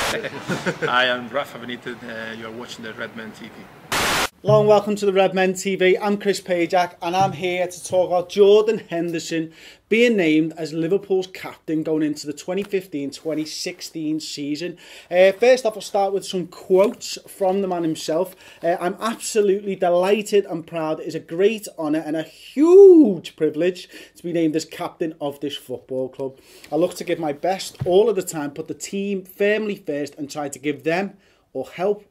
Hi, I'm Rafa Benitez. You're watching the Redmen TV. Long welcome to the Redmen TV. I'm Chris Pajak and I'm here to talk about Jordan Henderson being named as Liverpool's captain going into the 2015-2016 season. First off, I'll start with some quotes from the man himself. I'm absolutely delighted and proud. It is a great honour and a huge privilege to be named as captain of this football club. I look to give my best all of the time, put the team firmly first and try to give them or help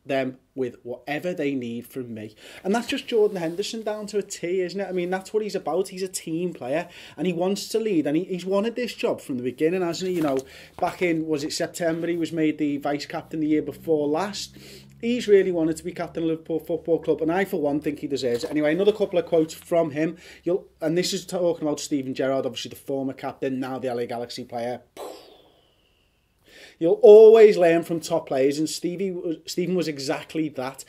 them with whatever they need from me. And that's just Jordan Henderson down to a T, isn't it? I mean, that's what he's about. He's a team player and he wants to lead, and he's wanted this job from the beginning, hasn't he? You know, back in, was it September, he was made the vice captain the year before last. He's really wanted to be captain of Liverpool Football Club, and I, for one, think he deserves it. Anyway, another couple of quotes from him. And this is talking about Steven Gerrard, obviously the former captain, now the LA Galaxy player. You'll always learn from top players, and Steven was exactly that.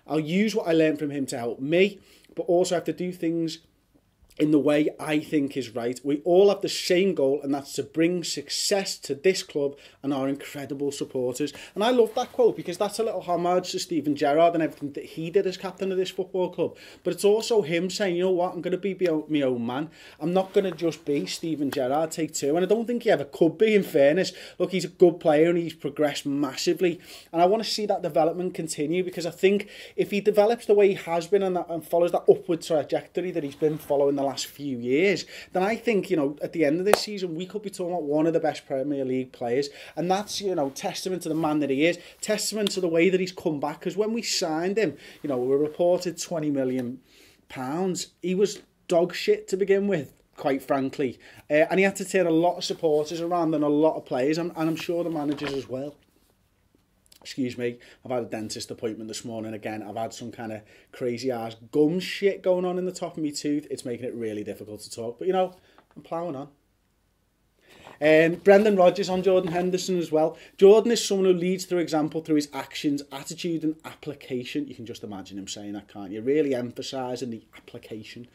I'll use what I learned from him to help me, but also have to do things in the way I think is right. We all have the same goal, and that's to bring success to this club and our incredible supporters. And I love that quote because that's a little homage to Steven Gerrard and everything that he did as captain of this football club. But it's also him saying, you know what, I'm going to be my own man. I'm not going to just be Steven Gerrard, take two. And I don't think he ever could be, in fairness. Look, he's a good player and he's progressed massively. And I want to see that development continue, because I think if he develops the way he has been and follows that upward trajectory that he's been following the last few years, then I think, you know, at the end of this season we could be talking about one of the best Premier League players. And that's, you know, testament to the man that he is, testament to the way that he's come back. Because when we signed him, you know, we were reported £20 million. He was dog shit to begin with, quite frankly, and he had to turn a lot of supporters around and a lot of players, and I'm sure the managers as well. Excuse me, I've had a dentist appointment this morning again. I've had some kind of crazy ass gum shit going on in the top of my tooth. It's making it really difficult to talk, but you know, I'm ploughing on. Brendan Rodgers on Jordan Henderson as well. Jordan is someone who leads through example through his actions, attitude and application. You can just imagine him saying that, can't you? Really emphasising the application.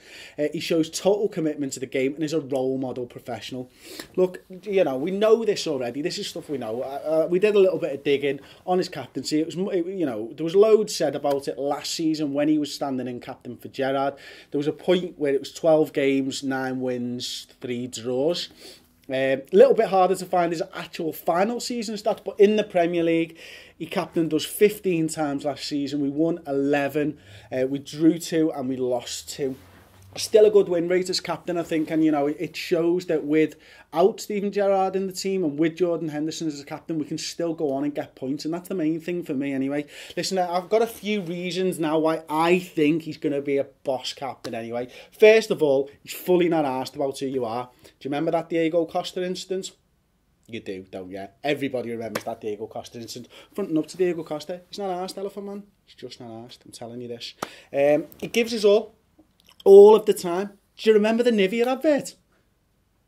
He shows total commitment to the game and is a role model professional. Look, you know, we know this already. This is stuff we know. We did a little bit of digging on his captaincy. You know, there was loads said about it last season when he was standing in captain for Gerrard. There was a point where it was 12 games, 9 wins, 3 draws. A little bit harder to find his actual final season stats, but in the Premier League, he captained us 15 times last season. We won 11, we drew 2 and we lost 2. Still a good win rate as captain, I think, and you know, it shows that without Steven Gerrard in the team and with Jordan Henderson as a captain, we can still go on and get points, and that's the main thing for me anyway. Listen, I've got a few reasons now why I think he's going to be a boss captain anyway. First of all, he's fully not asked about who you are. Do you remember that Diego Costa incident? You do, don't you? Everybody remembers that Diego Costa incident. Fronting up to Diego Costa, he's not asked, Elephant Man. He's just not asked, I'm telling you this. He gives us all of the time. Do you remember the Nivea advert?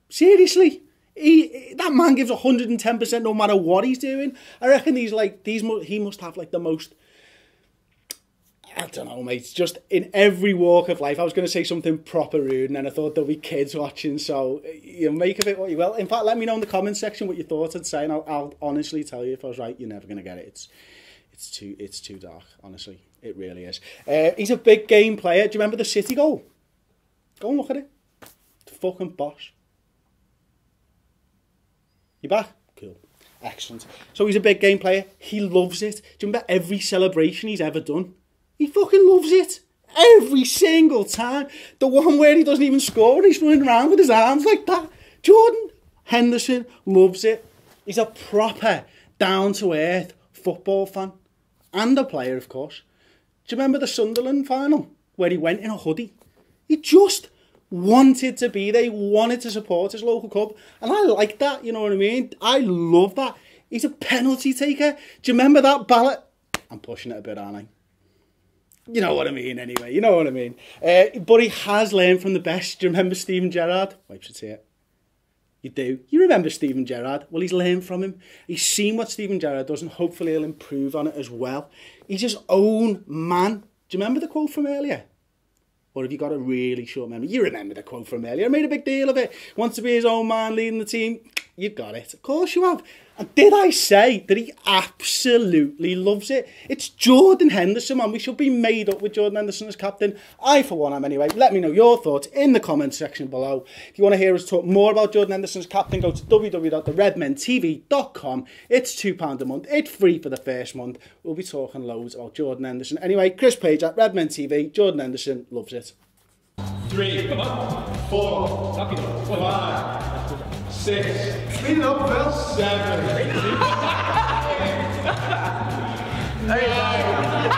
Seriously, that man gives 110% no matter what he's doing. I reckon he must have like the most, I don't know, mate, just in every walk of life. I was going to say something proper rude and then I thought there'll be kids watching, so you make of it what you will. In fact, let me know in the comments section what your thoughts I'd say, and I'll honestly tell you if I was right. You're never going to get it. It's too dark, honestly. It really is. He's a big game player. Do you remember the City goal? Go and look at it. The fucking boss. You back? Cool. Excellent. So he's a big game player. He loves it. Do you remember every celebration he's ever done? He fucking loves it. Every single time. The one where he doesn't even score, he's running around with his arms like that. Jordan Henderson loves it. He's a proper, down-to-earth football fan. And a player, of course. Do you remember the Sunderland final where he went in a hoodie? He just wanted to be there. He wanted to support his local club. And I like that, you know what I mean? I love that. He's a penalty taker. Do you remember that ballot? I'm pushing it a bit, aren't I? You know what I mean, anyway. You know what I mean. But he has learned from the best. Do you remember Steven Gerrard? Wipes a tear. You do. You remember Steven Gerrard? Well, he's learned from him. He's seen what Steven Gerrard does, and hopefully he'll improve on it as well. He's his own man. Do you remember the quote from earlier? Or have you got a really short memory? You remember the quote from earlier. I made a big deal of it. Wants to be his own man, leading the team. You've got it. Of course you have. And did I say that he absolutely loves it? It's Jordan Henderson, man. We should be made up with Jordan Henderson as captain. I, for one, am anyway. Let me know your thoughts in the comments section below. If you want to hear us talk more about Jordan Henderson as captain, go to www.theredmentv.com. It's £2 a month. It's free for the first month. We'll be talking loads about Jordan Henderson. Anyway, Chris Page at Redmen TV. Jordan Henderson loves it. 3, 4, 5, 6. Speed it up, Phil. 7. 8.